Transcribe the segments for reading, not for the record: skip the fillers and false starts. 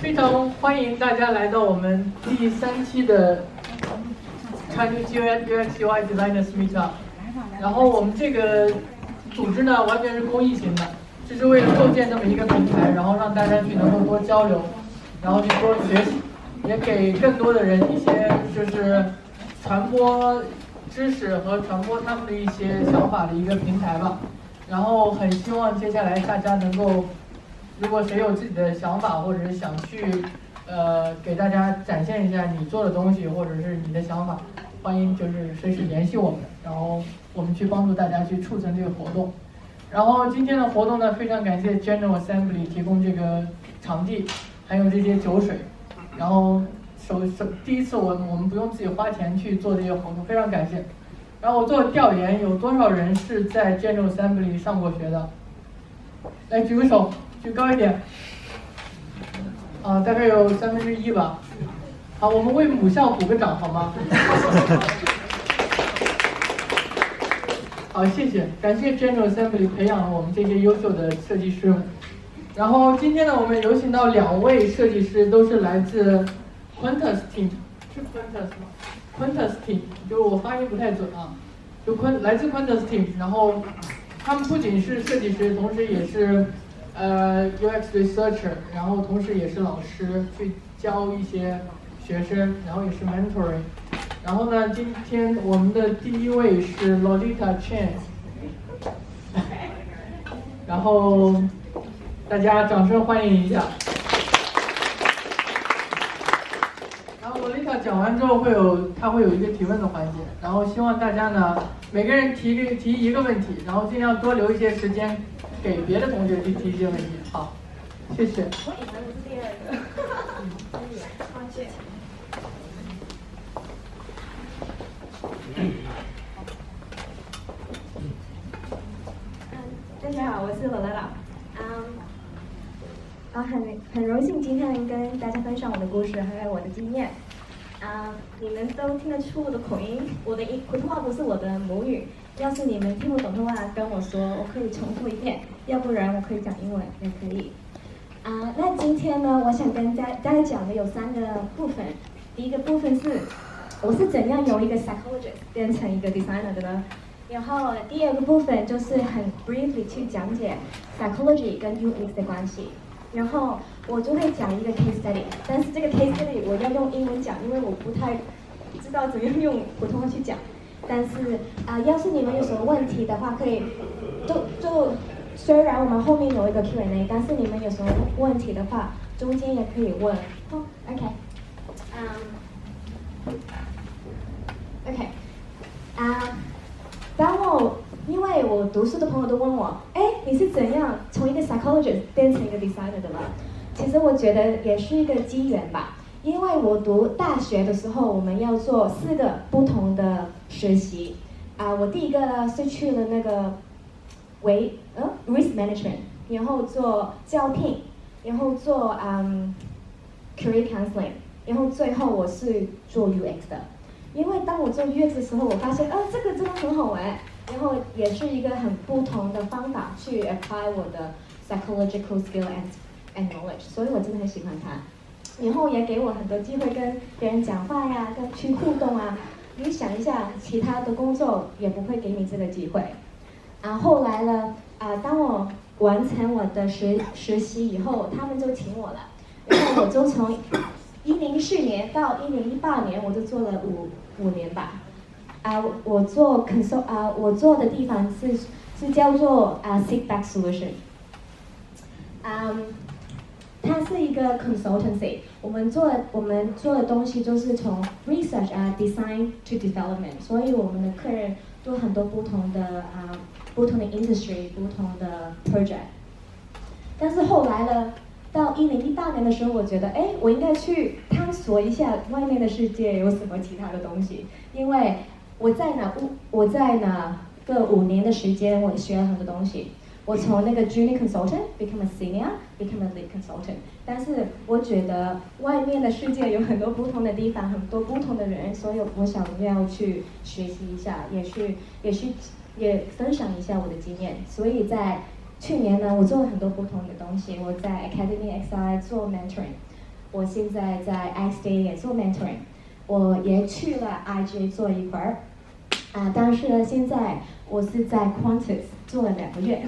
非常欢迎大家来到我们第3期的 Chinese UX UI Designers Meetup。然后我们这个组织呢，完全是公益型的，就是为了构建这么一个平台，然后让大家去能够多交流，然后去多学习，也给更多的人一些就是传播知识和传播他们的一些想法的一个平台吧。然后很希望接下来大家能够，如果谁有自己的想法，或者是想去给大家展现一下你做的东西，或者是你的想法，欢迎就是随时联系我们，然后我们去帮助大家去促成这个活动。然后今天的活动呢，非常感谢 General Assembly 提供这个场地，还有这些酒水。然后第一次我们不用自己花钱去做这些活动，非常感谢。然后我做了调研，有多少人是在 General Assembly 上过学的？来举个手，举高一点。大概有1/3吧。好，我们为母校鼓个掌好吗？好，谢谢，感谢 General Assembly 培养了我们这些优秀的设计师们。然后今天呢，我们有请到2位设计师，都是来自 Qantas team， 是 Qantas 吗？Qantas team， 就是我发音不太准啊，就来自 Qantas team， 然后他们不仅是设计师，同时也是UX researcher， 然后同时也是老师，去教一些学生，然后也是 mentoring。然后呢，今天我们的第1位是 Loletta Cheng， 然后大家掌声欢迎一下。Loletta 讲完之后他会有一个提问的环节，然后希望大家呢每个人提一个问题，然后尽量多留一些时间给别的同学去提一些问题。好，谢谢。我以为我是第2个。抱歉。大家好，我是 Loletta。很荣幸今天能跟大家分享我的故事还有我的经验。你们都听得出我的口音，我的普通话不是我的母语。要是你们听不懂的话，跟我说，我可以重复一遍，要不然我可以讲英文也可以。那今天呢，我想跟大家讲的有3个部分。第一个部分是，我是怎样由一个 psychologist 变成一个 designer 的呢？然后第2个部分就是很 briefly 去讲解 psychology 跟 UX 的关系。然后我就会讲一个 case study， 但是这个 case study 我要用英文讲，因为我不太知道怎样用普通话去讲。但是要是你们有什么问题的话，可以就虽然我们后面有一个 Q&A， 但是你们有什么问题的话，中间也可以问。OK， 因为我读书的朋友都问我，你是怎样从一个 psychologist 变成一个 designer 的呢？其实我觉得也是一个机缘吧。因为我读大学的时候，我们要做4个不同的实习。我第一个是去了那个risk management， 然后做招聘，然后做career counseling， 然后最后我是做 UX 的。因为当我做 UX 的时候，我发现这个真的很好玩。然后也是一个很不同的方法去 apply 我的 psychological skill and knowledge， 所以我真的很喜欢它。然后也给我很多机会跟别人讲话呀，跟去互动啊。你想一下，其他的工作也不会给你这个机会。后来呢，当我完成我的实习以后，他们就请我了。然后我就从2014年到2018年，我就做了5年吧。我做的地方是叫做Feedback Solution。它是一个 consultancy， 我们做的东西就是从 research design to development， 所以我们的客人都很多不同的 industry， 不同的 project。但是后来呢，到2018年的时候，我觉得我应该去探索一下外面的世界有什么其他的东西，因为我在那个5年的时间，我学了很多东西。我从那个 junior consultant become a senior become a lead consultant， 但是我觉得外面的世界有很多不同的地方，很多不同的人，所以我想要去学习一下，也分享一下我的经验。所以在去年呢，我做了很多不同的东西。我在 Academy XI 做 mentoring，我现在在 XD 也做 mentoring， 我也去了 IG 做一会儿，但是呢，现在我是在 Qantas 做了2个月，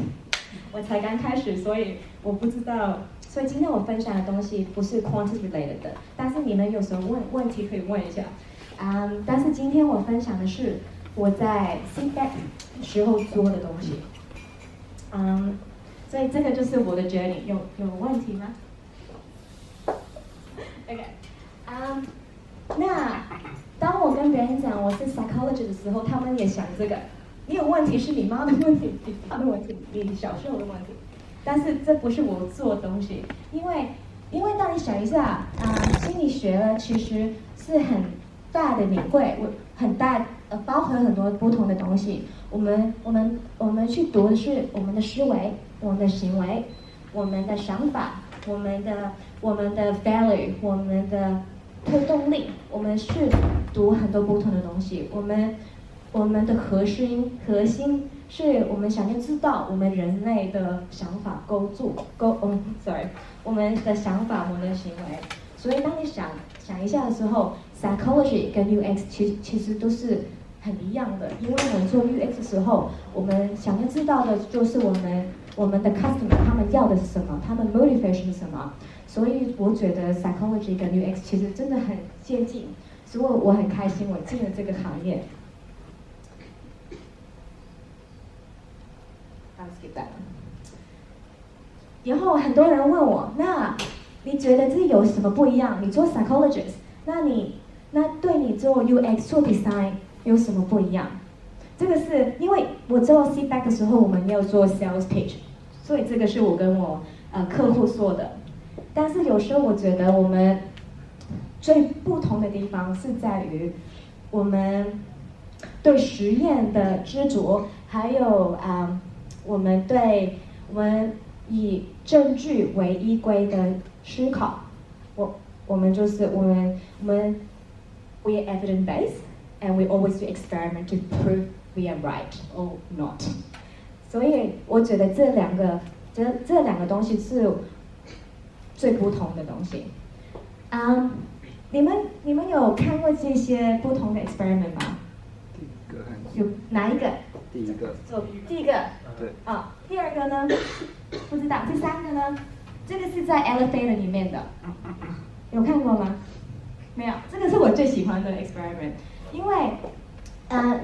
我才刚开始，所以我不知道。所以今天我分享的东西不是 Qantas related 的，但是你们有什么问题可以问一下。但是今天我分享的是我在 feedback 时候做的东西。所以这个就是我的 journey， 有问题吗 ？OK， 那当我跟别人讲我是 psychologist 的时候，他们也想这个。你有问题是你妈的问题，你爸的问题，你小时候的问题。但是这不是我做的东西，因为当你想一下，心理学呢其实是很大的领域，很大包含很多不同的东西。我们去读的是我们的思维、我们的行为、我们的想法、我们的 value、我们的推动力。我们是读很多不同的东西。我们的核心是我们想要知道我们人类的想法我们的想法，我们的行为。所以当你想一下的时候 ，psychology 跟 UX 其实都是很一样的，因为我们做 UX 的时候，我们想要知道的就是我们的 customer 他们要的是什么，他们 motivation 是什么。所以我觉得 psychology 跟 UX 其实真的很接近，所以我很开心我进了这个行业。然后很多人问我，那你觉得这有什么不一样？你做 psychologist， 那对你做 UX 做 design 有什么不一样？这个是因为我做 feedback 的时候，我们要做 sales pitch， 所以这个是我跟我客户说的。但是有时候我觉得我们最不同的地方是在于我们对实验的执着，还有我们以证据为依归的思考。我们 we are evidence based and we always do experiment to prove we are right or not。所以我觉得这两个东西是最不同的东西。你们有看过这些不同的 experiment 吗？有哪一个？第一个。第一个。对。第二个呢？不知道。第三个呢？这个是在 elevator 里面的，有看过吗？没有。这个是我最喜欢的 experiment， 因为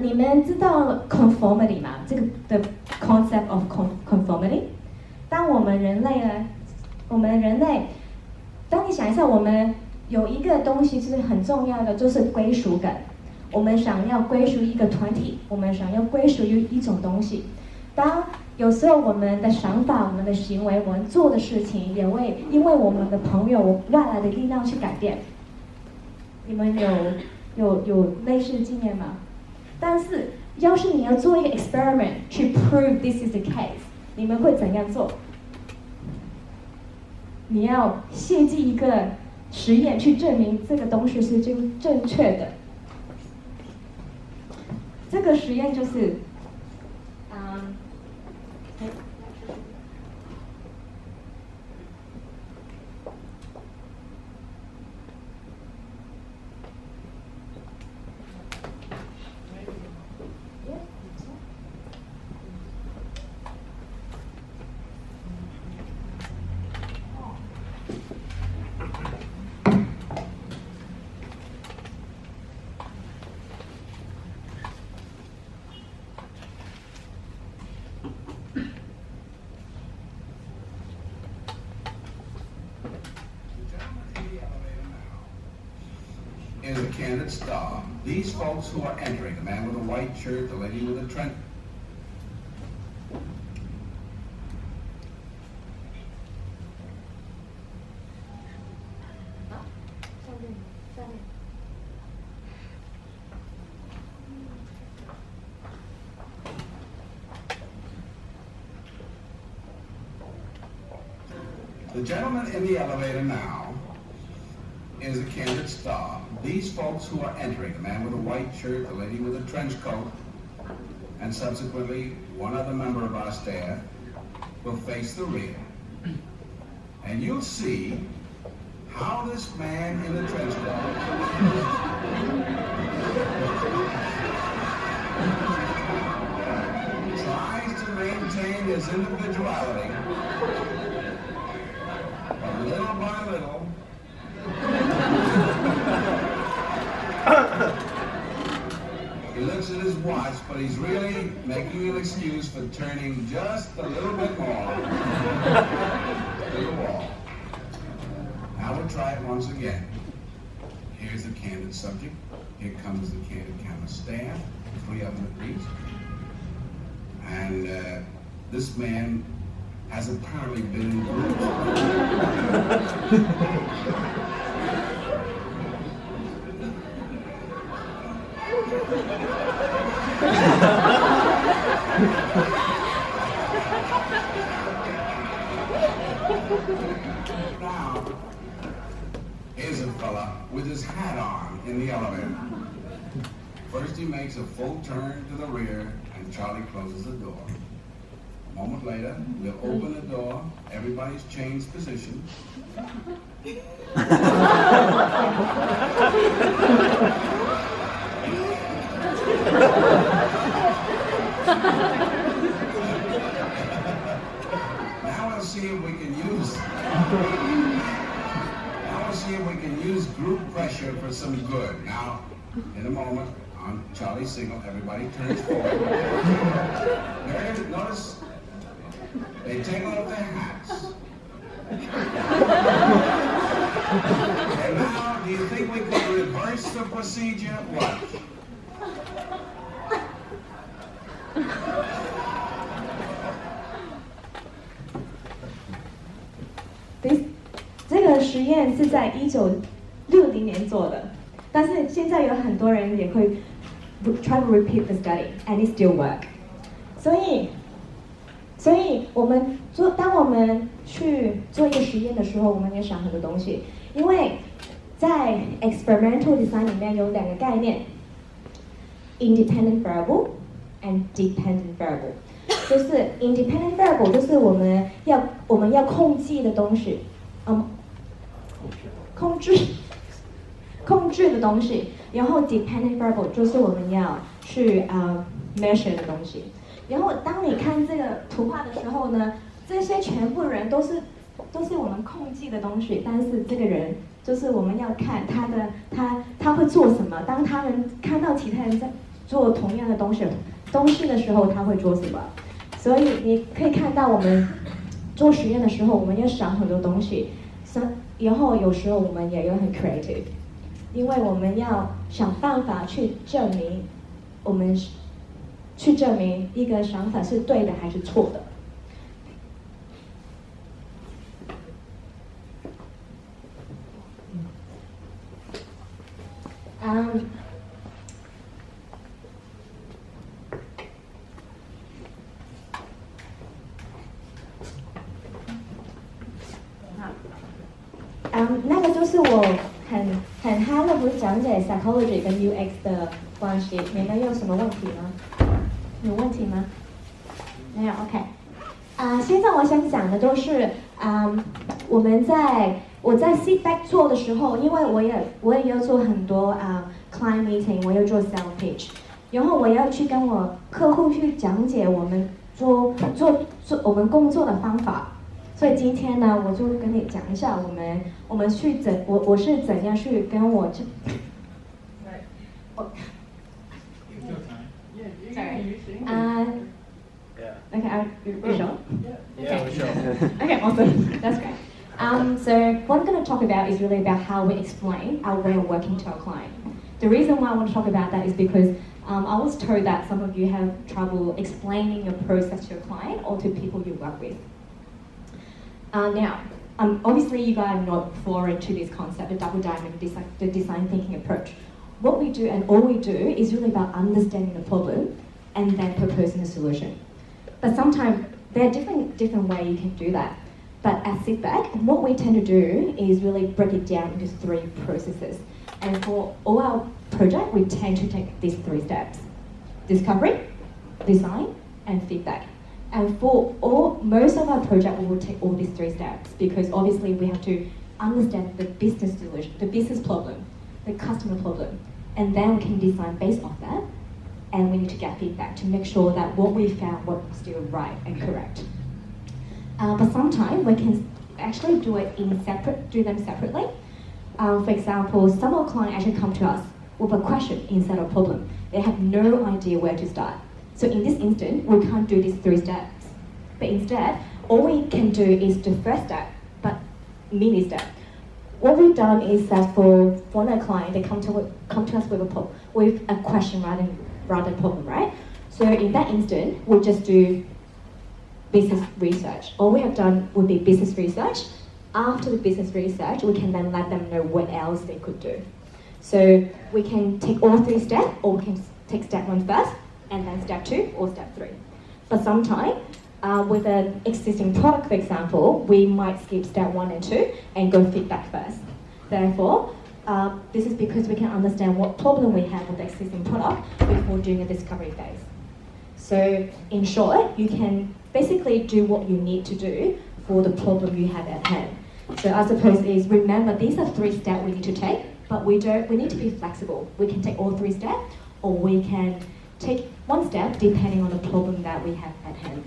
你们知道 conformity 吗？这个的 concept of conformity。当我们人类，当你想一下，我们有一个东西是很重要的，就是归属感。我们想要归属一个团体，我们想要归属于一种东西。当有时候我们的想法、我们的行为、我们做的事情，也会因为我们的朋友外来的力量去改变。你们有类似的经验吗？但是要是你要做一个 experiment 去 prove this is the case， 你们会怎样做？你要设计一个实验去证明这个东西是正确的。这个实验就是is a candid star. These folks who are entering, the man with a white shirt, the lady with a trench. The gentleman in the elevator now is a candid star. These folks who are entering, the man with a white shirt, the lady with a trench coat, and subsequently one other member of our staff, will face the rear. And you'll see how this man in the trench coat tries to maintain his individuality, but little by little, he looks at his watch, but he's really making an excuse for turning just a little bit more to the wall. Now we'll try it once again. Here's the candid subject. Here comes the candid camera staff, 3 of them at least. And this man has apparently been in groups. Now, here's a fella with his hat on in the elevator. First he makes a full turn to the rear and Charlie closes the door. A moment later, we'll open the door, everybody's changed position. Now we'll see if we can use group pressure for some good. Now, in a moment, on Charlie's signal, everybody turns forward. There, notice they take off their hats. And now, do you think we could reverse the procedure? Watch.这个实验是在1960年做的，但是现在有很多人也会 try to repeat the study and it still work。所以当我们去做一个实验的时候，我们也想很多东西，因为在 experimental design 里面有2个概念 ，independent variable and dependent variable。就是 independent variable 就是我们要控制的东西，控制的东西，然后 dependent variable 就是我们要去measure 的东西。然后当你看这个图画的时候呢，这些全部人都是我们控制的东西，但是这个人就是我们要看他会做什么。当他们看到其他人在做同样的东西的时候，他会做什么？所以你可以看到我们做实验的时候，我们要想很多东西，然后有时候我们也要很 creative， 因为我们要想办法去证明一个想法是对的还是错的。那个就是我很 high level 讲解 psychology 跟 UX 的关系，你们有什么问题吗？有问题吗？没有 ，OK。现在我想讲的就是我在 feedback 做的时候，因为我也要做很多client meeting， 我要做 sales pitch， 然后我要去跟我客户去讲解我们做我们工作的方法。所以今天呢，我就跟你讲一下我们是怎样去跟我这。Sorry. Okay, you sure? Yeah, we're sure. Okay, awesome. That's great. So what I'm going to talk about is really about how we explain our way of working to our client. The reason why I want to talk about that is because I was told that some of you have trouble explaining your process to your client or to people you work with. Now, obviously you guys are not foreign to this concept, the double diamond, the design thinking approach. What we do and all we do is really about understanding the problem and then proposing a solution. But sometimes there are different ways you can do that. But at feedback, what we tend to do is really break it down into 3 processes. And for all our project, we tend to take these 3 steps: discovery, design, and feedback. And for most of our project, we will take all these 3 steps because obviously we have to understand the business solution, the business problem, the customer problem, and then we can design based on that. And we need to get feedback to make sure that what we found was still right and correct. But sometimes we can actually do them separately. For example, some of our clients actually come to us with a question instead of a problem. They have no idea where to start. So in this instance, we can't do these 3 steps. But instead, all we can do is the first step, but mini step. What we've done is that for one of our clients, they come to us with a question rather than problem, right? So in that instant, we'll just do business research. All we have done would be business research. After the business research, we can then let them know what else they could do. So we can take all 3 steps, or we can take step 1 first, and then step 2 or step 3. But sometimes, with an existing product, for example, we might skip step 1 and 2 and go feedback first. Therefore, this is because we can understand what problem we have with the existing product before doing a discovery phase. So in short, you can basically do what you need to do for the problem you have at hand. So I suppose is, remember, these are 3 steps we need to take, but we need to be flexible. We can take all 3 steps, or we can take 1 step depending on the problem that we have at hand.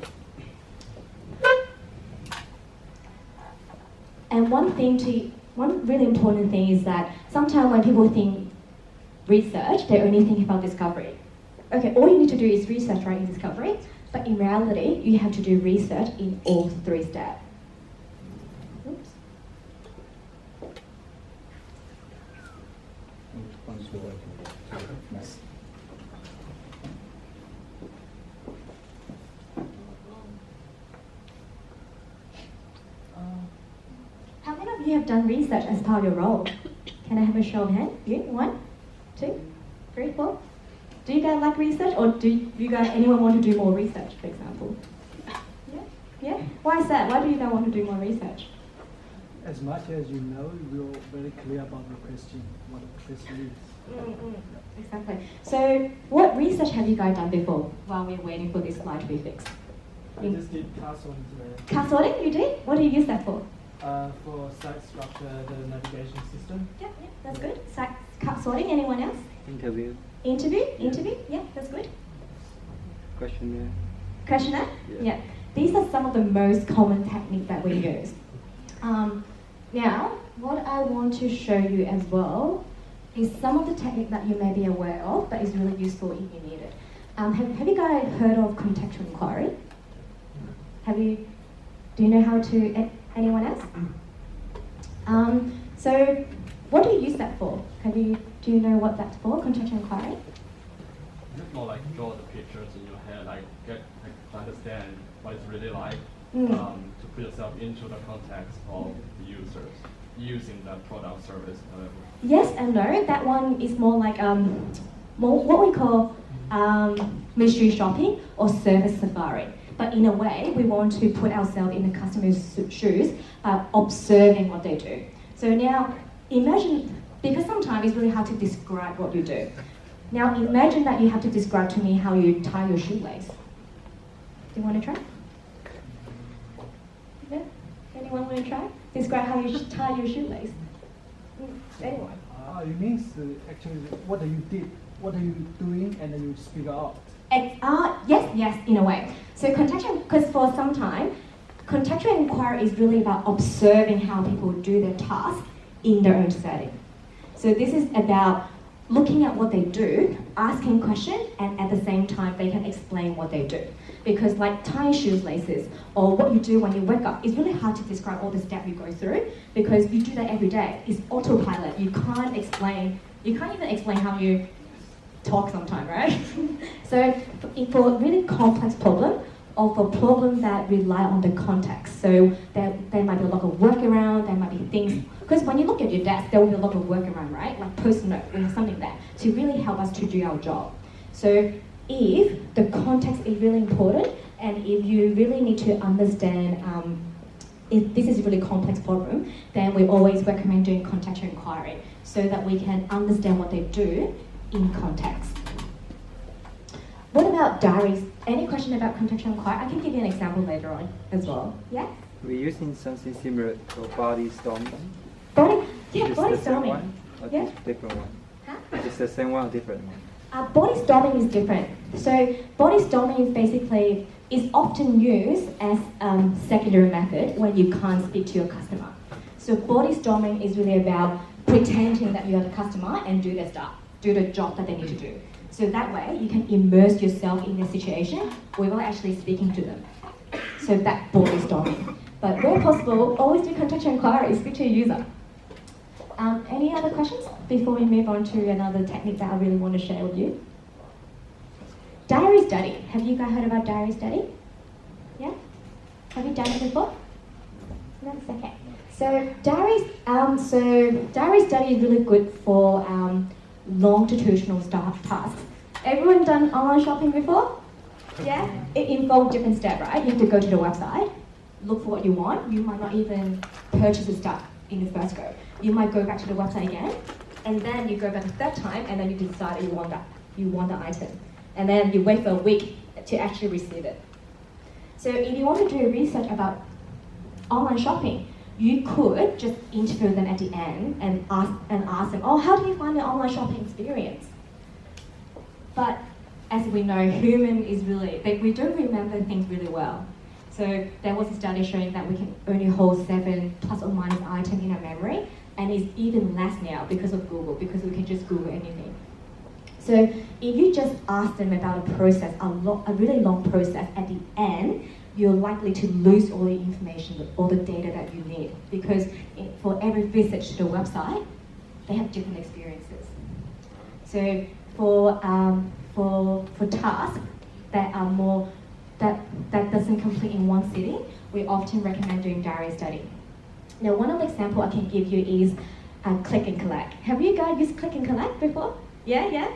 And one really important thing is that sometimes when people think research, they only think about discovery. Okay, all you need to do is research, right, in discovery, but in reality, you have to do research in all 3 steps. Oops. How many of you have done research as part of your role? Can I have a show of hands? You? 1, 2, 3, 4? Do you guys like research, or do you guys, anyone want to do more research, for example? Yeah? Why is that? Why do you guys want to do more research? As much as you know, you're very clear about the question, what the question is. Exactly. So, what research have you guys done before while we're waiting for this slide to be fixed? I just did car sorting today. Car sorting, you did? What do you use that for? For site structure, the navigation system. Yeah, that's good. Car sorting, anyone else? Interview. Interview, yeah, that's good. Questionnaire. Questionnaire? Yeah. These are some of the most common techniques that we use. Now, what I want to show you as well is some of the techniques that you may be aware of, but is really useful if you need it. Have you guys heard of contextual inquiry? Do you know how to, anyone else? So, what do you use that for? Do you know what that's for, contextual inquiry? Just more like draw the pictures in your head, like get to understand what it's really like, Mm. To put yourself into the context of the users using that product, service, whatever. Yes and no. That one is more like more what we call mystery shopping or service safari. But in a way, we want to put ourselves in the customer's shoes, observing what they do. So now, imagine, because sometimes it's really hard to describe what you do. Now imagine that you have to describe to me how you tie your shoelace. Do you want to try? Yeah? Anyone want to try? Describe how you tie your shoelace. Anyone? It means actually what you did, what are you doing, and then you figure out. Yes, in a way. So contextual, because for some time, contextual inquiry is really about observing how people do their task in their own setting. So this is about looking at what they do, asking questions, and at the same time they can explain what they do. Because like tying shoelaces or what you do when you wake up, it's really hard to describe all the steps you go through because you do that every day. It's autopilot. You can't even explain how you talk sometimes, right? So for a really complex problem, or for problems that rely on the context, so there might be a lot of workaround, there might be things, because when you look at your desk, there will be a lot of workaround, right? Like post-it note, we have something there to really help us to do our job. So if the context is really important, and if you really need to understand if this is a really complex problem, then we always recommend doing contextual inquiry so that we can understand what they do in context. What about diaries? Any question about contextual inquiry? I can give you an example later on as well. Yeah? We're using something similar to body storming. Body, yeah, Is body the same storming. one or Yeah. different one? Huh? It's the same one or different one? Body storming is different. So body storming is basically often used as secondary method when you can't speak to your customer. So body storming is really about pretending that you're the customer and do their stuff, do the job that they need to do. So that way you can immerse yourself in the situation without actually speaking to them. So that's body storming. But where possible, always do contextual inquiry, speak to your user. Any other questions before we move on to another technique that I really want to share with you? Diary study. Have you guys heard about diary study? Yeah? Have you done it before? No, it's okay. So diary study is really good for longitudinal tasks. Everyone done online shopping before? Yeah? It involves different steps, right? You have to go to the website, look for what you want. You might not even purchase the stuff in the first go. You might go back to the website again, and then you go back a third time, and then you decide that you want the item. And then you wait for a week to actually receive it. So if you want to do research about online shopping, you could just interview them at the end and ask them, oh, how do you find the online shopping experience? But as we know, human is really, we don't remember things really well. So there was a study showing that we can only hold 7 plus or minus items in our memory, and it's even less now because of Google, because we can just Google anything. So if you just ask them about a process, a really long process, at the end, you're likely to lose all the information, all the data that you need, because for every visit to the website, they have different experiences. So for tasks that are more that doesn't complete in one sitting, we often recommend doing diary study. Now, one of the examples I can give you is click and collect. Have you guys used click and collect before? Yeah?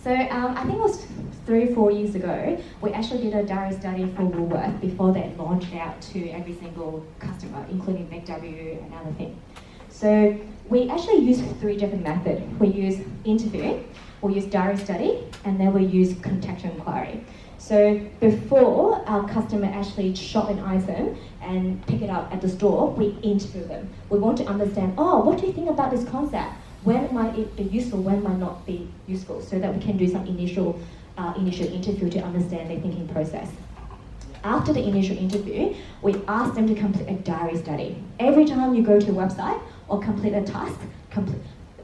So I think it was 3 or 4 years ago, we actually did a diary study for Woolworth before they launched out to every single customer, including Big W and other things. So we actually used 3 different methods. We use interview, we use diary study, and then we use contextual inquiry. So before our customer actually shop an item and pick it up at the store, we interview them. We want to understand, what do you think about this concept? When might it be useful, when might not be useful, so that we can do some initial interview to understand their thinking process. After the initial interview, we ask them to complete a diary study. Every time you go to a website or complete a task,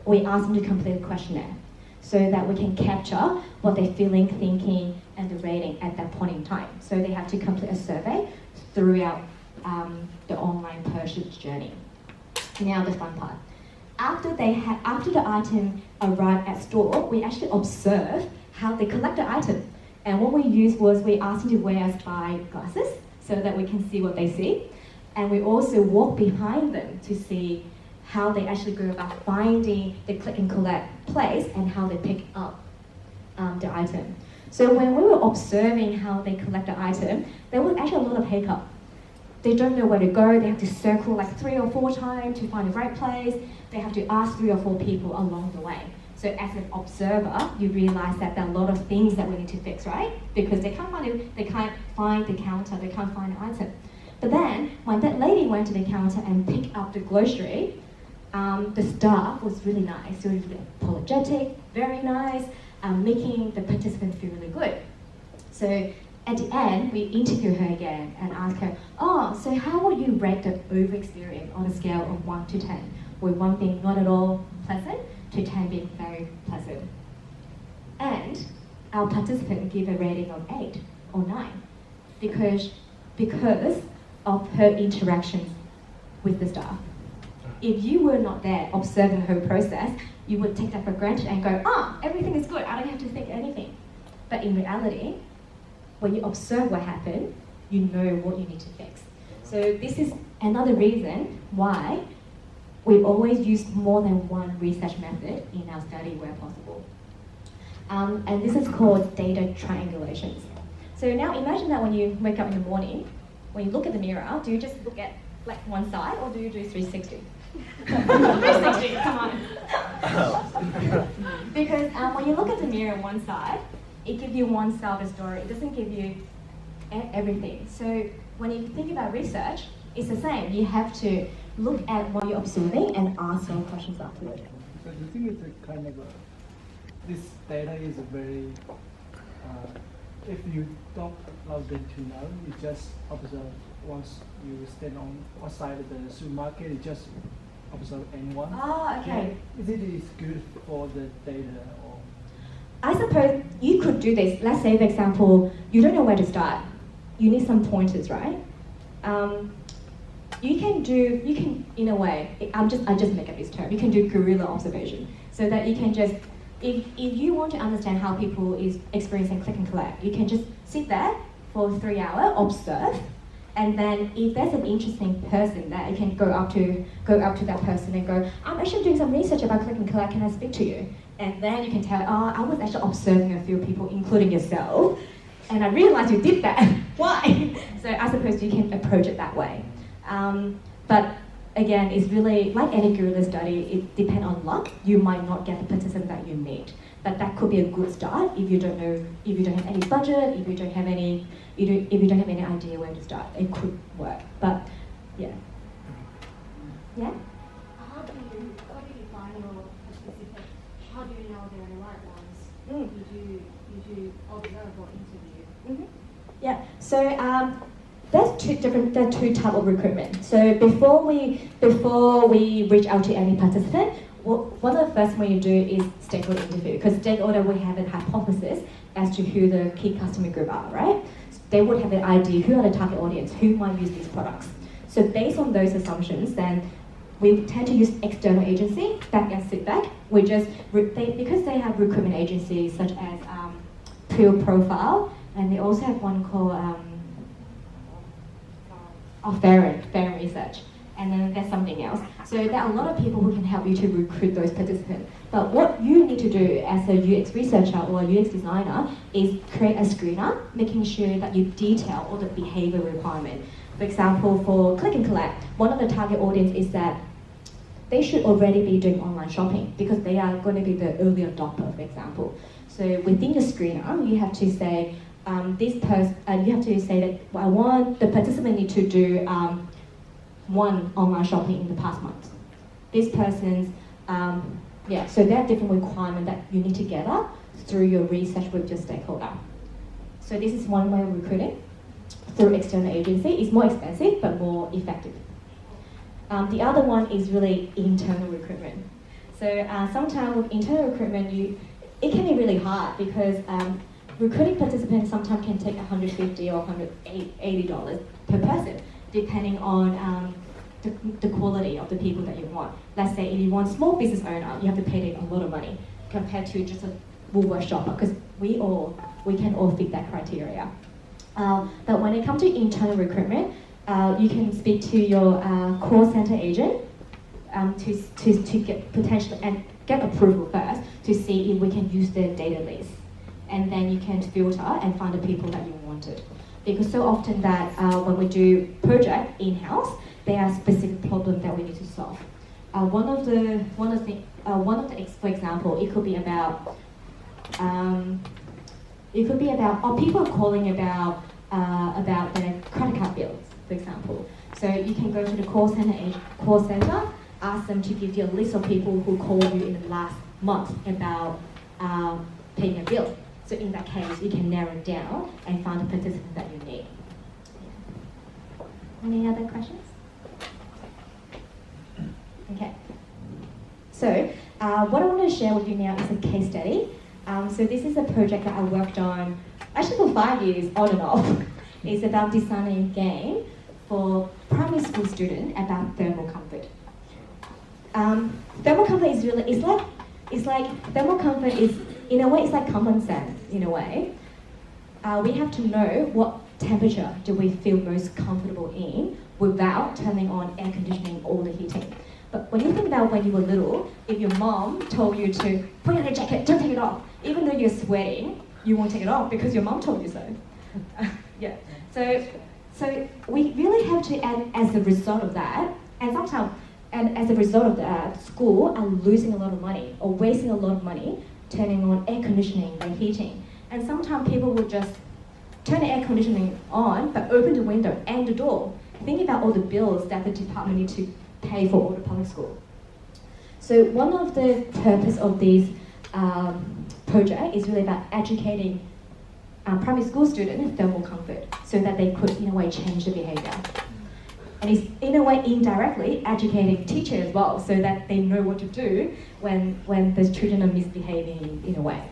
we ask them to complete a questionnaire, so that we can capture what they're feeling, thinking, and the rating at that point in time. So they have to complete a survey throughout the online purchase journey. Now the fun part. After the item arrived at store, we actually observe how they collect the item. And what we used was we asked them to wear spy glasses so that we can see what they see. And we also walk behind them to see how they actually go about finding the click and collect place and how they pick up the item. So when we were observing how they collect the item, there was actually a lot of hiccup. They don't know where to go, they have to circle like 3 or 4 times to find the right place. They have to ask 3 or 4 people along the way. So as an observer, you realize that there are a lot of things that we need to fix, right? Because they can't find the counter, they can't find the item. But then, when that lady went to the counter and picked up the grocery, the staff was really nice, really apologetic, very nice, making the participant feel really good. So at the end, we interview her again and ask her, so how would you rate the over experience on a scale of 1 to 10? With 1 being not at all pleasant, to 10 being very pleasant. And our participant give a rating of 8 or 9 because of her interactions with the staff. If you were not there observing her process, you would take that for granted and go, everything is good, I don't have to think anything. But in reality, when you observe what happened, you know what you need to fix. So this is another reason why we always use more than 1 research method in our study where possible. And this is called data triangulations. So now imagine that when you wake up in the morning, when you look at the mirror, do you just look at like one side or do you do 360? 360, come on. Because when you look at the mirror on one side, it gives you one side of the story. It doesn't give you everything. So when you think about research, it's the same. You have to look at what you're observing and ask your questions afterward. So the thing is a kind of this data is very, if you don't allow them to know, you just observe. Once you stand on outside the supermarket, you just observe anyone. Oh, okay. Is it is good for the data or? I suppose you could do this. Let's say, for example, you don't know where to start. You need some pointers, right? You can in a way, I just make up this term. You can do guerrilla observation, so that you can just, if you want to understand how people is experiencing click and collect, you can just sit there for 3 hours, observe, and then if there's an interesting person that you can go up to that person and go, I'm actually doing some research about click and collect, can I speak to you? And then you can tell, oh, I was actually observing a few people, including yourself, and I realized you did that. Why? So I suppose you can approach it that way. But again, it's really like any guerrilla study, it depends on luck. You might not get the participant that you need. But that could be a good start if you don't know, if you don't have any budget, if you don't have any idea where to start. It could work. But yeah. Yeah? How do you find your participants? How do you know they're the right ones? Did you observe or interview? Yeah. So there's two types of recruitment. So before we reach out to any participant, one of the first things we do is stakeholder interview, because stakeholder we have a hypothesis as to who the key customer group are, right? So they would have an idea who are the target audience, who might use these products. So based on those assumptions, then we tend to use external agency that can sit back. We just because they have recruitment agencies such as Pure Profile, and they also have one called Farron Research, and then there's something else. So there are a lot of people who can help you to recruit those participants. But what you need to do as a UX researcher or a UX designer is create a screener, making sure that you detail all the behavior requirement. For example, for click and collect, one of the target audience is that they should already be doing online shopping because they are going to be the early adopter, for example. So within the screener, you have to say, you have to say that I want the participant need to do one online shopping in the past month. This person's, so there are different requirements that you need to gather through your research with your stakeholder. So this is one way of recruiting through external agency. It's more expensive but more effective. The other one is really internal recruitment. So sometimes with internal recruitment, it can be really hard because recruiting participants sometimes can take $150 or $180 per person, depending on the quality of the people that you want. Let's say if you want small business owner, you have to pay them a lot of money compared to just a Woolworth shopper, because we can all fit that criteria. But when it comes to internal recruitment, you can speak to your call center agent to get potentially and get approval first to see if we can use their database, and then you can filter and find the people that you wanted. Because so often that when we do project in-house, there are specific problems that we need to solve. One of the for example, it could be about people are calling about their credit card bills, for example. So you can go to the call center, ask them to give you a list of people who called you in the last month about paying a bill. So in that case, you can narrow it down and find the participant that you need. Any other questions? Okay. So what I want to share with you now is a case study. So this is a project that I worked on actually for 5 years, on and off. It's about designing a game for primary school students about thermal comfort. Thermal comfort is really, it's like thermal comfort is, in a way, it's like common sense, in a way. We have to know what temperature do we feel most comfortable in without turning on air conditioning or the heating. But when you think about when you were little, if your mom told you to put on a jacket, don't take it off, even though you're sweating, you won't take it off because your mom told you so. Yeah. So we really have to, and as a result of that, and as a result of that, school are losing a lot of money or wasting a lot of money turning on air conditioning and heating. And sometimes people will just turn the air conditioning on, but open the window and the door. Think about all the bills that the department need to pay for all the public school. So one of the purpose of this project is really about educating primary school students in thermal comfort so that they could, in a way, change the behavior. And it's, in a way, indirectly educating teachers as well so that they know what to do when the children are misbehaving in a way.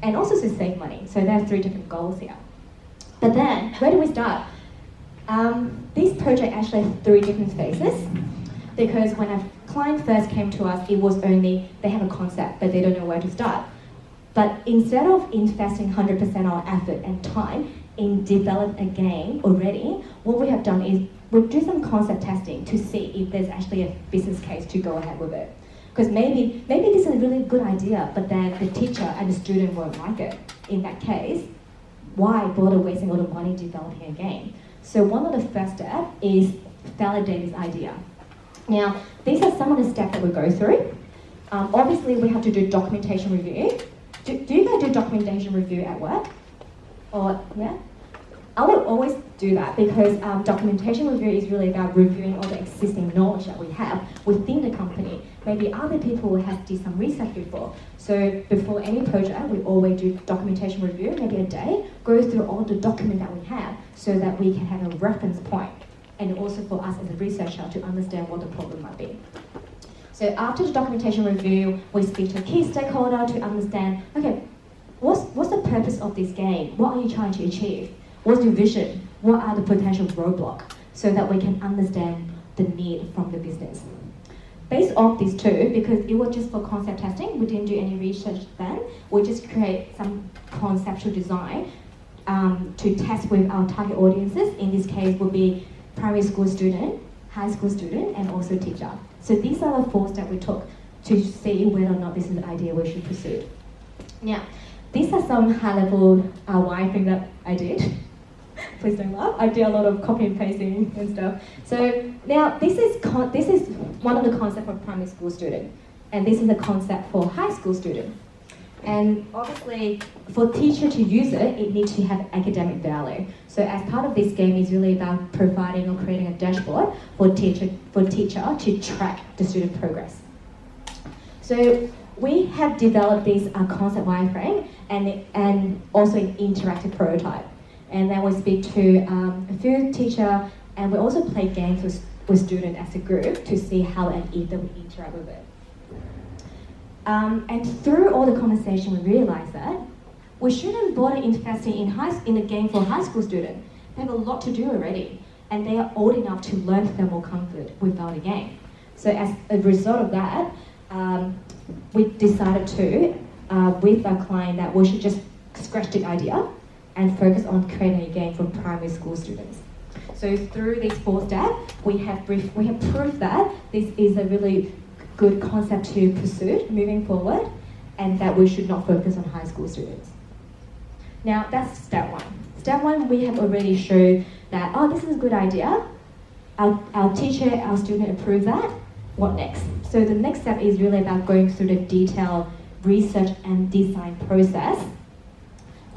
And also to save money. So there are 3 different goals here. But then, where do we start? This project actually has 3 different phases, because when a client first came to us, it was only, they have a concept, but they don't know where to start. But instead of investing 100% of our effort and time in developing a game already, what we have done is we do some concept testing to see if there's actually a business case to go ahead with it. Because maybe this is a really good idea, but then the teacher and the student won't like it. In that case, why bother wasting all the money developing a game? So one of the first steps is validate this idea. Now, these are some of the steps that we go through. Obviously, we have to do documentation review. Do you guys do documentation review at work? Or, yeah? I would always do that because documentation review is really about reviewing all the existing knowledge that we have within the company. Maybe other people have done some research before. So before any project, we always do documentation review, maybe a day, go through all the documents that we have so that we can have a reference point, and also for us as a researcher to understand what the problem might be. So after the documentation review, we speak to a key stakeholder to understand, okay, what's the purpose of this game? What are you trying to achieve? What's your vision? What are the potential roadblocks? So that we can understand the need from the business. Based off these 2, because it was just for concept testing, we didn't do any research then, we just create some conceptual design to test with our target audiences. In this case would be primary school student, high school student, and also teacher. So these are the 4 steps we took to see whether or not this is an idea we should pursue. Now, these are some high-level wireframe that I did. Please don't laugh. I do a lot of copy and pasting and stuff. So now this is one of the concepts for primary school student, and this is a concept for high school student. And obviously, for teacher to use it, it needs to have academic value. So as part of this game, is really about providing or creating a dashboard for teacher to track the student progress. So we have developed this concept wireframe and also an interactive prototype. And then we speak to a few teachers, and we also play games with students as a group to see how and if they would interact with it. And through all the conversation, we realized that we shouldn't bother investing in a game for high school students. They have a lot to do already, and they are old enough to learn thermal comfort without a game. So as a result of that, we decided to, with our client, that we should just scratch the idea and focus on creating a game for primary school students. So through these 4 steps, we have proved that this is a really good concept to pursue moving forward, and that we should not focus on high school students. Now that's step 1. Step 1, we have already showed that, oh, this is a good idea. Our teacher, our student approved that. What next? So the next step is really about going through the detailed research and design process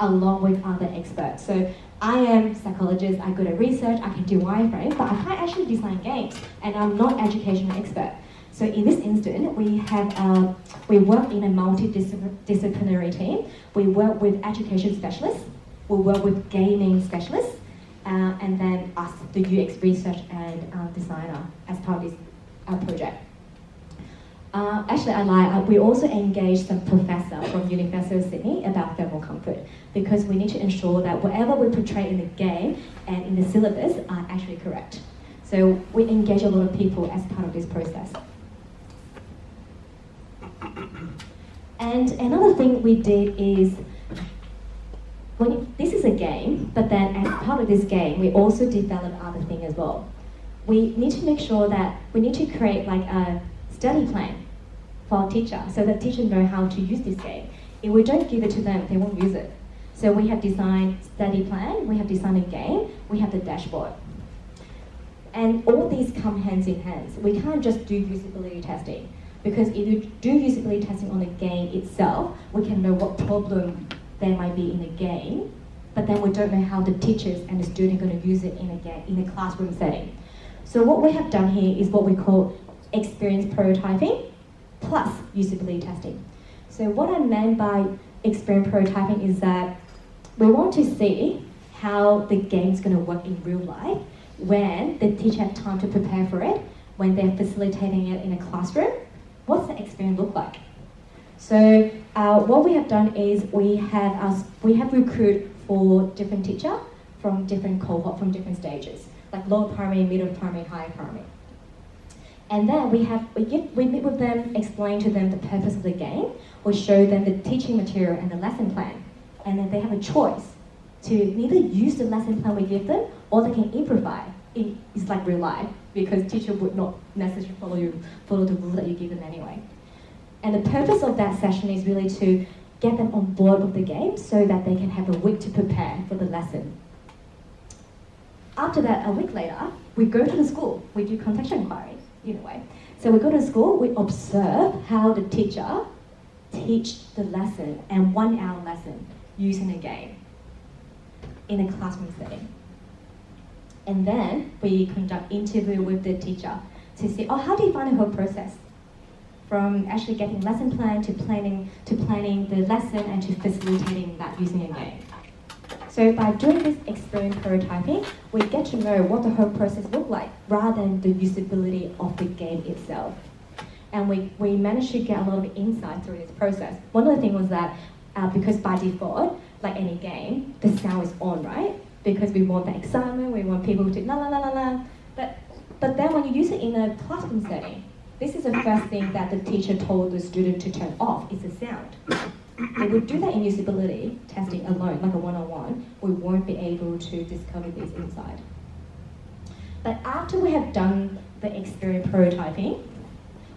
along with other experts. So I am a psychologist, I'm good at research, I can do wireframe, but I can't actually design games, and I'm not an educational expert. So in this instance, we work in a multidisciplinary team. We work with education specialists, we work with gaming specialists, and then us, the UX research and designer, as part of this project. Actually, I lie. We also engaged some professor from University of Sydney about thermal comfort, because we need to ensure that whatever we portray in the game and in the syllabus are actually correct. So we engage a lot of people as part of this process. And another thing we did is, this is a game, but then as part of this game, we also develop other things as well. We need to make sure that we need to create like a study plan for our teacher, so that teachers know how to use this game. If we don't give it to them, they won't use it. So we have designed study plan, we have designed a game, we have the dashboard. And all these come hands in hands. We can't just do usability testing, because if you do usability testing on the game itself, we can know what problem there might be in the game, but then we don't know how the teachers and the students are going to use it in a classroom setting. So what we have done here is what we call experience prototyping plus usability testing. So what I meant by experience prototyping is that we want to see how the game's going to work in real life when the teacher has time to prepare for it, when they're facilitating it in a classroom. What's the experience look like? So what we have done is we have recruited for different teachers from different cohort, from different stages, like lower primary, middle primary, higher primary. And then we meet with them, explain to them the purpose of the game, we show them the teaching material and the lesson plan, and then they have a choice to either use the lesson plan we give them or they can improvise. It's like real life, because teacher would not necessarily follow the rule that you give them anyway. And the purpose of that session is really to get them on board with the game so that they can have a week to prepare for the lesson. After that, a week later, we go to the school. We do contextual inquiry, in a way. So we go to school, we observe how the teacher teach the lesson and 1 hour lesson using a game in a classroom setting. And then we conduct interview with the teacher to see, how do you find the whole process? From actually getting lesson plan to planning the lesson and to facilitating that using a game. So by doing this experience prototyping, we get to know what the whole process looks like rather than the usability of the game itself. And we managed to get a lot of insight through this process. One of the things was that because by default, like any game, the sound is on, right? Because we want the excitement, we want people to la la la la la. But then when you use it in a classroom setting, this is the first thing that the teacher told the student to turn off, is the sound. If we do that in usability testing alone, like a one-on-one, we won't be able to discover this insight. But after we have done the experience prototyping,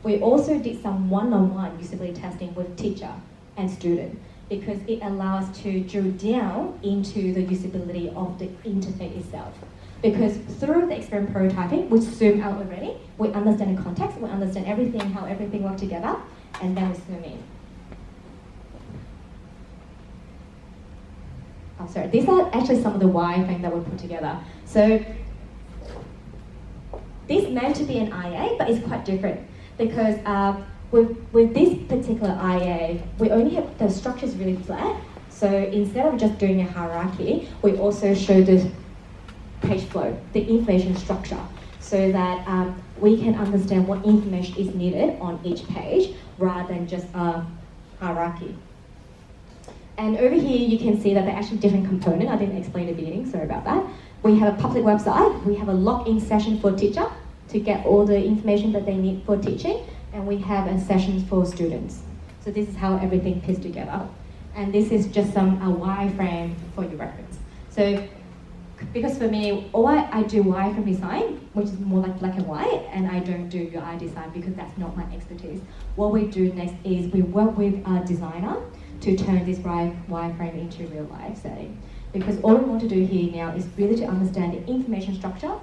we also did some one-on-one usability testing with teacher and student, because it allows us to drill down into the usability of the interface itself. Because through the experience prototyping, we zoom out already, we understand the context, we understand everything, how everything works together, and then we zoom in. Oh, sorry, these are actually some of the wireframe that we put together. So this is meant to be an IA, but it's quite different because with this particular IA, we only have the structure is really flat. So instead of just doing a hierarchy, we also show the page flow, the information structure, so that we can understand what information is needed on each page rather than just a hierarchy. And over here, you can see that they're actually different components. I didn't explain at the beginning, sorry about that. We have a public website. We have a login session for teacher to get all the information that they need for teaching. And we have a session for students. So this is how everything fits together. And this is just some wireframe for your reference. So because for me, I do wireframe design, which is more like black and white, and I don't do UI design because that's not my expertise. What we do next is we work with a designer to turn this wireframe into a real life setting. Because all we want to do here now is really to understand the information structure,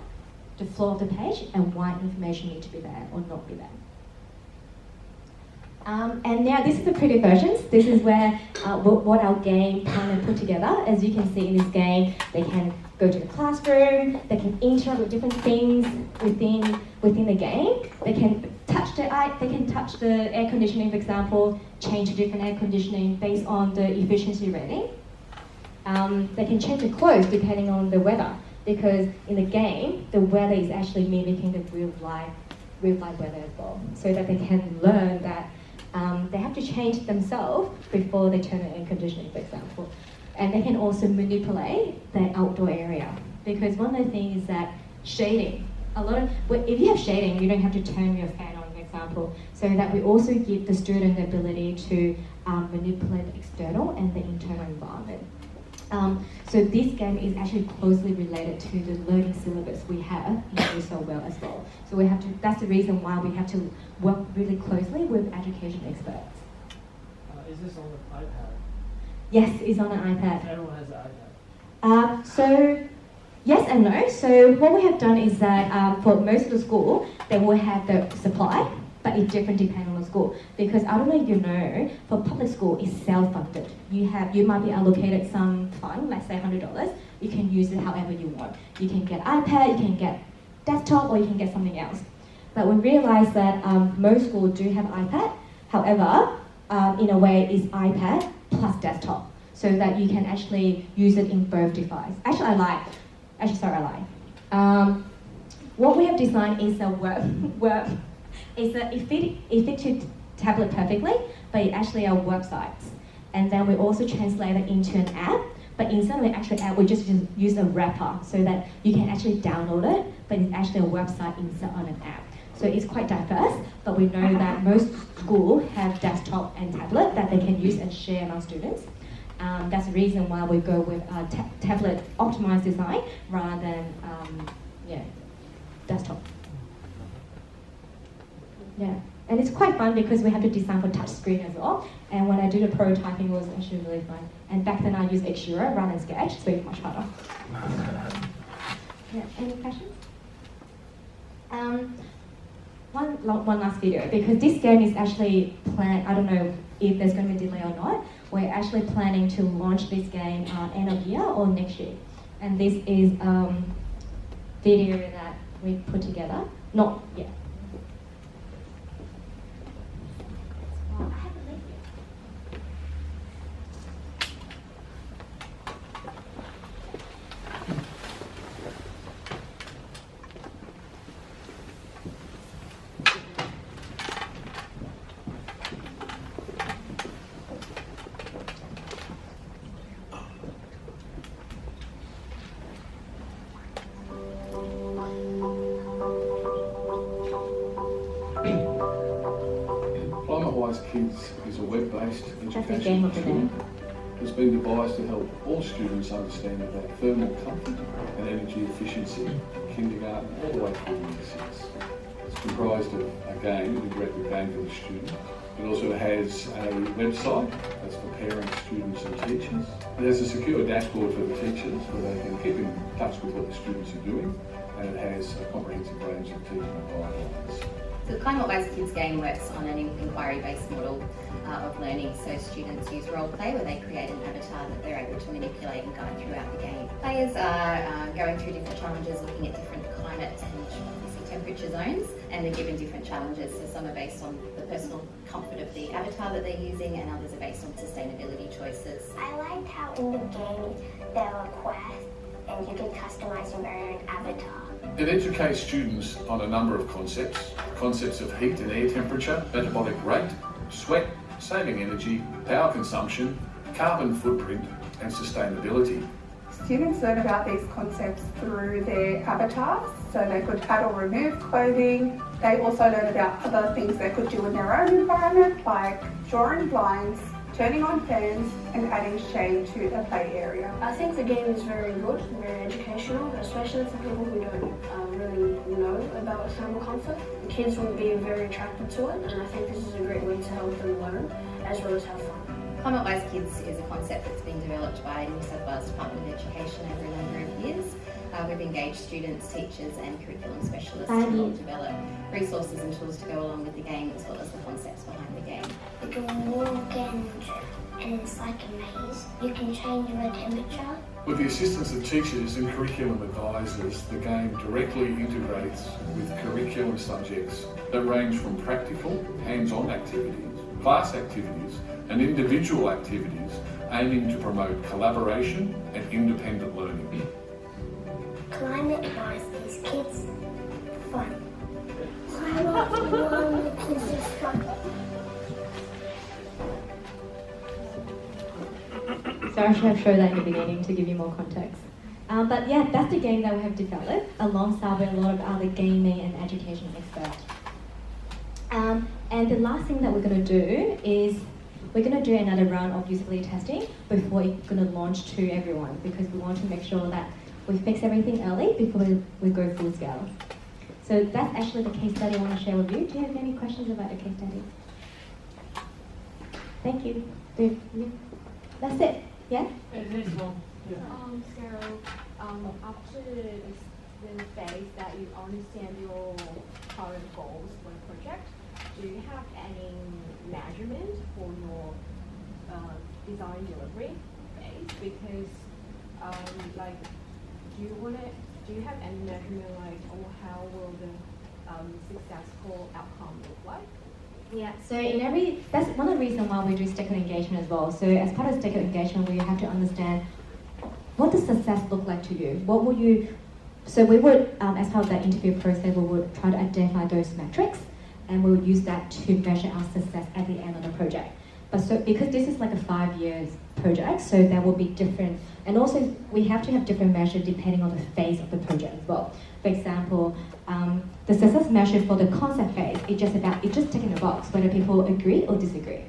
the flow of the page, and why information needs to be there or not be there. And now this is the pretty versions. This is where what our game kind of put together. As you can see in this game, they can go to the classroom, they can interact with different things within the game. They can touch the air conditioning, for example, change to different air conditioning based on the efficiency rating. They can change the clothes depending on the weather, because in the game, the weather is actually mimicking the real life weather as well, so that they can learn that they have to change themselves before they turn on air conditioning, for example. And they can also manipulate the outdoor area, because one of the things is that shading. If you have shading, you don't have to turn your fan on, for example. So that we also give the student the ability to manipulate the external and the internal environment. So this game is actually closely related to the learning syllabus we have in So Well as well. So that's the reason why we have to work really closely with education experts. Is this on the iPad? Yes, it's on an iPad. Everyone has an iPad. So yes and no. So what we have done is that for most of the school, they will have the supply, but it's different depending on the school. Because I don't know if you know, for public school, it's self-funded. You might be allocated some fund, let's say $100. You can use it however you want. You can get iPad, you can get desktop or you can get something else. But we realized that most schools do have iPad. However, in a way, it's iPad plus desktop, so that you can actually use it in both devices. Actually, I lied. What we have designed is a it fits your tablet perfectly, but it's actually a website. And then we also translate it into an app, but instead of an actual app, we just use a wrapper so that you can actually download it, but it's actually a website instead on an app. So it's quite diverse, but we know that most schools have desktop and tablet that they can use and share among students. That's the reason why we go with a tablet optimized design rather than desktop. Yeah, and it's quite fun because we have to design for touch screen as well. And when I do the prototyping, it was actually really fun. And back then I used Xura rather than Sketch, so it's much harder. Yeah, any questions? One last video, because this game is actually planned, I don't know if there's going to be a delay or not. We're actually planning to launch this game end of year or next year. And this is video that we put together. Not yet. Kids is a web-based That's the education game of the day. It's been devised to help all students understand about thermal comfort and energy efficiency from kindergarten all the way through year 6. It's comprised of a game, an interactive game for the student. It also has a website that's for parents, students and teachers. It has a secure dashboard for the teachers where they can keep in touch with what the students are doing, and it has a comprehensive range of teaching guidelines. The Climate-Wise Kids game works on an inquiry-based model of learning. So students use role play where they create an avatar that they're able to manipulate and guide throughout the game. Players are going through different challenges, looking at different climates and obviously temperature zones, and they're given different challenges. So some are based on the personal comfort of the avatar that they're using, and others are based on sustainability choices. I liked how in the game there were quests and you can customize your own avatar. It educates students on a number of concepts of heat and air temperature, metabolic rate, sweat, saving energy, power consumption, carbon footprint and sustainability. Students learn about these concepts through their avatars, so they could add or remove clothing. They also learn about other things they could do in their own environment, like drawing blinds, turning on fans and adding shade to a play area. I think the game is very good, very educational, especially for people who don't really know about thermal comfort. The kids will be very attracted to it, and I think this is a great way to help them learn as well as have fun. Climate-Wise Kids is a concept that's been developed by New South Wales Department of Education over a number of years. We've engaged students, teachers and curriculum specialists to help develop resources and tools to go along with the game, as well as the concepts behind the game. You can walk in and it's like a maze. You can change your temperature. With the assistance of teachers and curriculum advisors, the game directly integrates with curriculum subjects that range from practical, hands-on activities, class activities and individual activities aiming to promote collaboration and independent learning. Climate-wise is kids fun. Climate-wise kids is fun. So I should have showed that in the beginning to give you more context. But yeah, that's the game that we have developed alongside with a lot of other gaming and education experts. And the last thing that we're going to do is we're going to do another round of usability testing before it's going to launch to everyone, because we want to make sure that we fix everything early before we go full scale. So that's actually the case study I want to share with you. Do you have any questions about the case study? Thank you. That's it. Yeah? After the phase that you understand your current goals for the project, do you have any measurement for your design delivery phase? Because do you want to do you have any measurement like, or how will the successful outcome look like? Yeah, so that's one of the reasons why we do stakeholder engagement as well. So as part of stakeholder engagement, we have to understand what does success look like to you? What will you, so we would, as part of that interview process, we would try to identify those metrics and we would use that to measure our success at the end of the project. But so, because this is like a 5 years project, so that will be different. And also we have to have different measures depending on the phase of the project as well. For example, the success measure for the concept phase is just ticking a box, whether people agree or disagree,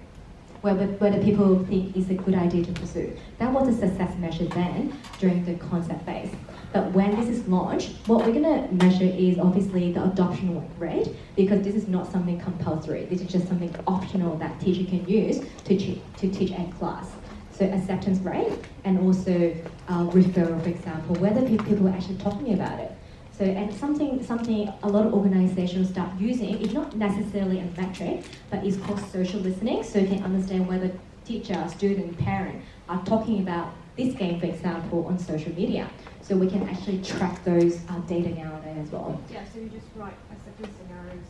whether people think it's a good idea to pursue. That was the success measure then during the concept phase. But when this is launched, what we're gonna measure is obviously the adoption rate, because this is not something compulsory. This is just something optional that teacher can use to teach a class. So acceptance rate and also referral, for example, whether people are actually talking about it. So, and something a lot of organizations start using, it's not necessarily a metric, but it's called social listening, so you can understand whether teacher, student, parent are talking about this game, for example, on social media. So we can actually track those data nowadays as well. Yeah, so you just write acceptance scenarios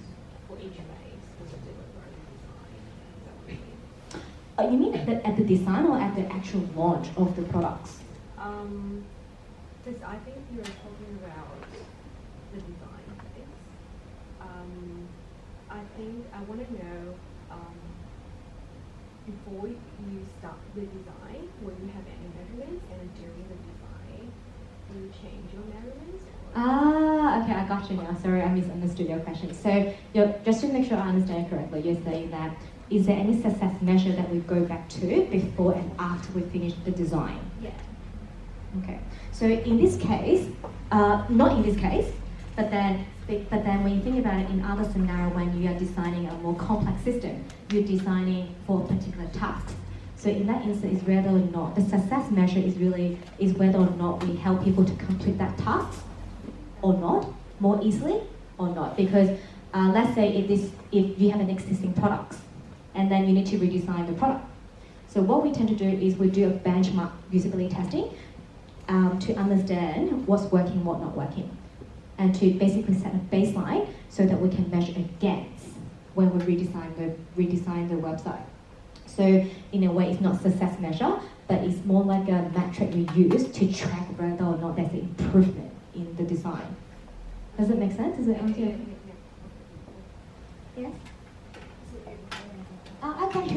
for each phase for the design. You mean at the design or at the actual launch of the products? Because I think you're talking about the design phase. I think I want to know before you start the design, will you have any measurements, and during the design, will you change your measurements? Okay, I got you now. Sorry, I misunderstood your question. So just to make sure I understand correctly, you're saying that is there any success measure that we go back to before and after we finish the design? Yeah. Okay. So in this case, not in this case, but then when you think about it in other scenario, when you are designing a more complex system, you're designing for particular tasks. So in that instance, is whether or not the success measure is whether or not we help people to complete that task or not more easily or not. Because let's say if you have an existing product and then you need to redesign the product. So what we tend to do is we do a benchmark usability testing to understand what's working, what not working, and to basically set a baseline so that we can measure against when we redesign the website. So in a way, it's not success measure, but it's more like a metric we use to track whether or not there's an improvement in the design. Does it make sense? Is it answer? Yes? Okay.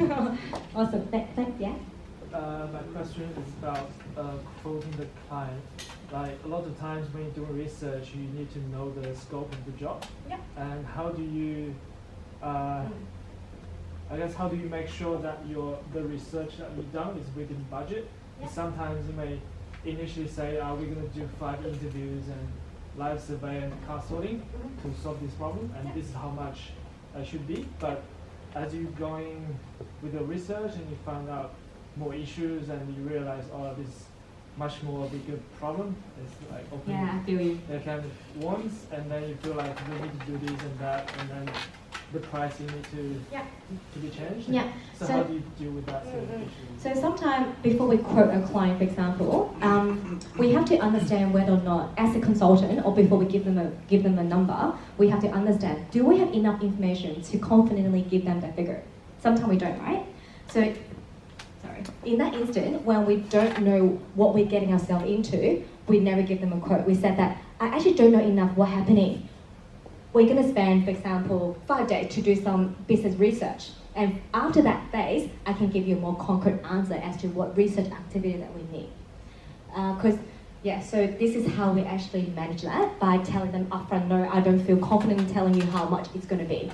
Awesome. Thanks. Yeah. My question is about quoting the client. Like a lot of times when you're doing research, you need to know the scope of the job. Yeah. And how do you, how do you make sure that the research that you've done is within budget? Yeah. Sometimes you may initially say, we're going to do 5 interviews and live survey and card sorting to solve this problem, and this is how much it should be. But as you're going with the research and you find out more issues and you realize, this is much more bigger problem. It's like opening the kind of once, and then you feel like we need to do this and that, and then the pricing needs to be changed. Yeah. So how do you deal with that sort of issue? So sometimes before we quote a client, for example, we have to understand whether or not, as a consultant, or before we give them a number, we have to understand, do we have enough information to confidently give them that figure? Sometimes we don't, right? So, in that instant, when we don't know what we're getting ourselves into, we never give them a quote. We said that, I actually don't know enough what's happening. We're going to spend, for example, 5 days to do some business research. And after that phase, I can give you a more concrete answer as to what research activity that we need. So this is how we actually manage that, by telling them upfront, no, I don't feel confident in telling you how much it's going to be.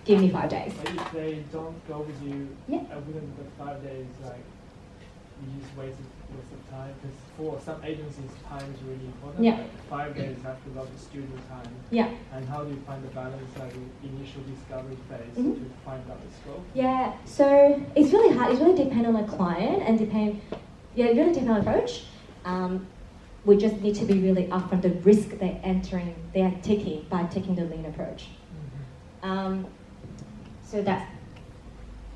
Give me 5 days. But if they don't go with you within the 5 days, you just waste of time, because for some agencies, time is really important. Yeah. 5 days have to love the student time. Yeah. And how do you find the balance, like the initial discovery phase, to find out the scope? Yeah. So it's really hard. It really depends on the client and it really depends on the approach. We just need to be really upfront the risk they are taking by taking the lean approach. So that's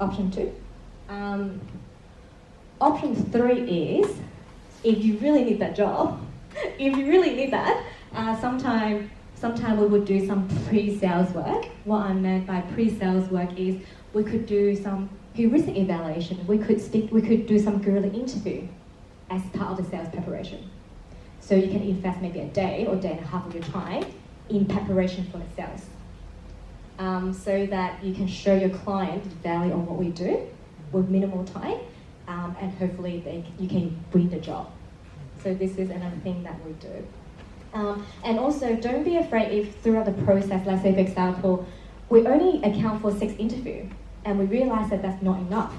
option 2. Option 3 is, if you really need that job, if you really need that, Sometimes we would do some pre-sales work. What I meant by pre-sales work is we could do some heuristic evaluation. We could do some guerrilla interview as part of the sales preparation. So you can invest maybe a day or day and a half of your time in preparation for the sales. So that you can show your client the value of what we do with minimal time, and hopefully you can win the job. So this is another thing that we do. And also, don't be afraid if throughout the process, let's say for example, we only account for 6 interviews, and we realize that that's not enough.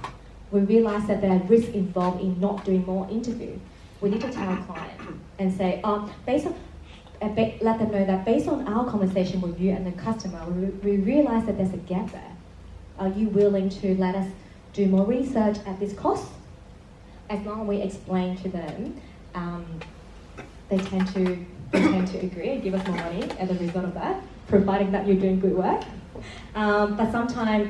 We realize that there are risks involved in not doing more interviews. We need to tell our client and say, let them know that based on our conversation with you and the customer, we realize that there's a gap there. Are you willing to let us do more research at this cost? As long as we explain to them, they tend to agree and give us more money as a result of that, providing that you're doing good work. But sometimes,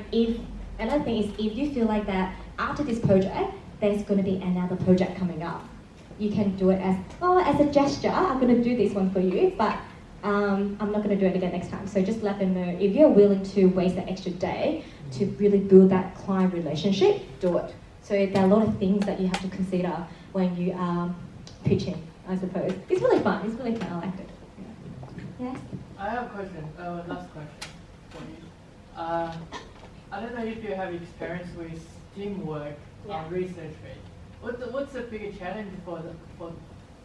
another thing is if you feel like that after this project, there's going to be another project coming up. You can do it as a gesture. I'm going to do this one for you, but I'm not going to do it again next time. So just let them know if you're willing to waste an extra day to really build that client relationship, do it. So there are a lot of things that you have to consider when you are pitching, I suppose. It's really fun. It's really fun. I liked it. Yes? I have a question, last question for you. I don't know if you have experience with teamwork on research phase. What's the biggest challenge for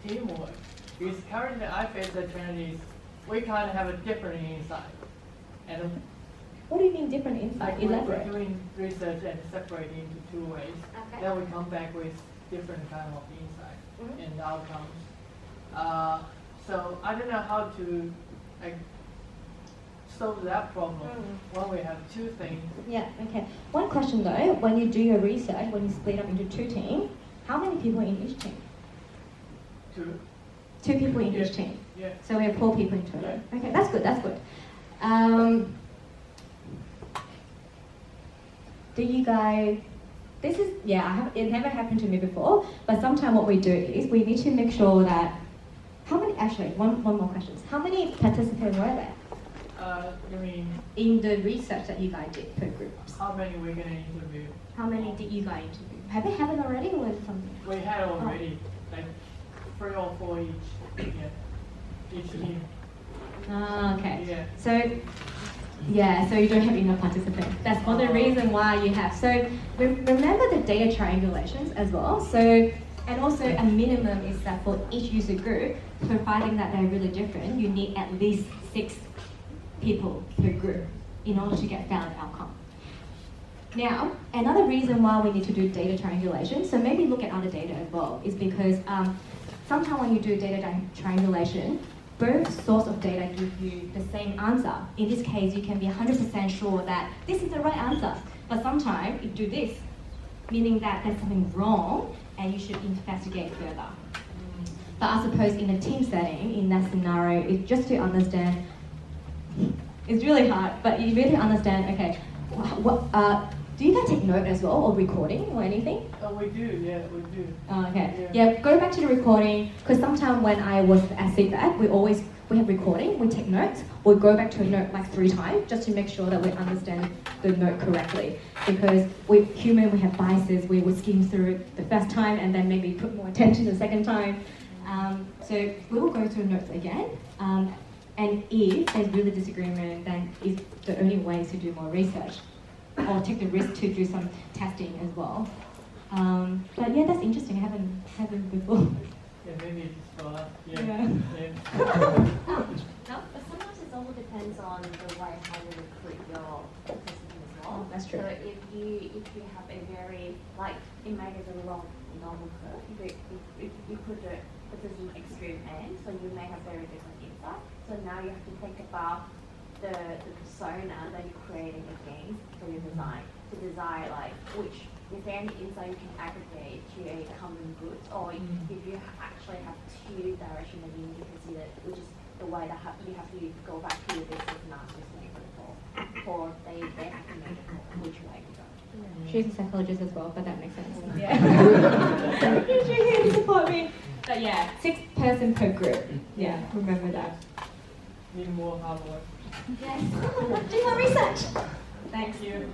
teamwork? Because currently I face the challenge is we kind of have a different insight. And what do you mean different insight? Elaborate. We're doing research and separating into 2 ways. Okay. Then we come back with different kind of insight and outcomes. So I don't know how to solve that problem when we have 2 things. Yeah, okay. One question though, when you do your research, when you split up into 2 teams, how many people in each team? 2. 2 people in each team. Yeah. So we have 4 people in total. Yeah. Okay, that's good, that's good. Do you guys, it never happened to me before, but sometimes what we do is we need to make sure that, one more question. How many participants were there? You mean? In the research that you guys did per group. How many we're going to interview? How many did you guys interview? Have they happened already or something? We had already, like 3 or 4 each team. Okay. Yeah. So you don't have enough participants. That's one of the reason why you have. So remember the data triangulations as well. So, and also a minimum is that for each user group, providing that they're really different, you need at least 6 people per group in order to get valid outcome. Now, another reason why we need to do data triangulation, so maybe look at other data as well, is because sometimes when you do data triangulation, both source of data give you the same answer. In this case, you can be 100% sure that this is the right answer. But sometimes you do this, meaning that there's something wrong and you should investigate further. But I suppose in a team setting, in that scenario, it's just to understand, it's really hard, but you really understand, okay, do you guys take note as well, or recording or anything? We do, yeah, we do. Okay, yeah, go back to the recording, because sometimes when I was at feedback, we have recording, we take notes, we'll go back to a note like 3 times, just to make sure that we understand the note correctly. Because we're human, we have biases, we will skim through it the first time and then maybe put more attention the second time. So we will go through notes again. And if there's really disagreement, then it's the only way to do more research or take the risk to do some testing as well. But yeah, that's interesting. I haven't before. Yeah, maybe it's for us. Yeah. No, but sometimes it also depends on the way how you recruit your participants as well. That's true. So if you have a very, like in magazine long normal curve, if you put the participant extreme end, so you may have very different insight. So now you have to think about the persona that you're creating against for your design. To design like which, is there any insight you can aggregate to a common good, or if you actually have 2 directions that you need to consider, which is the way that you have to go back to your business masters for they have to make a call which way to go. She's a psychologist as well, but that makes sense. Yeah. She's here to support me. But yeah, 6 person per group. Yeah, remember that. Need more hardware. Yes. Do more research. Thank you.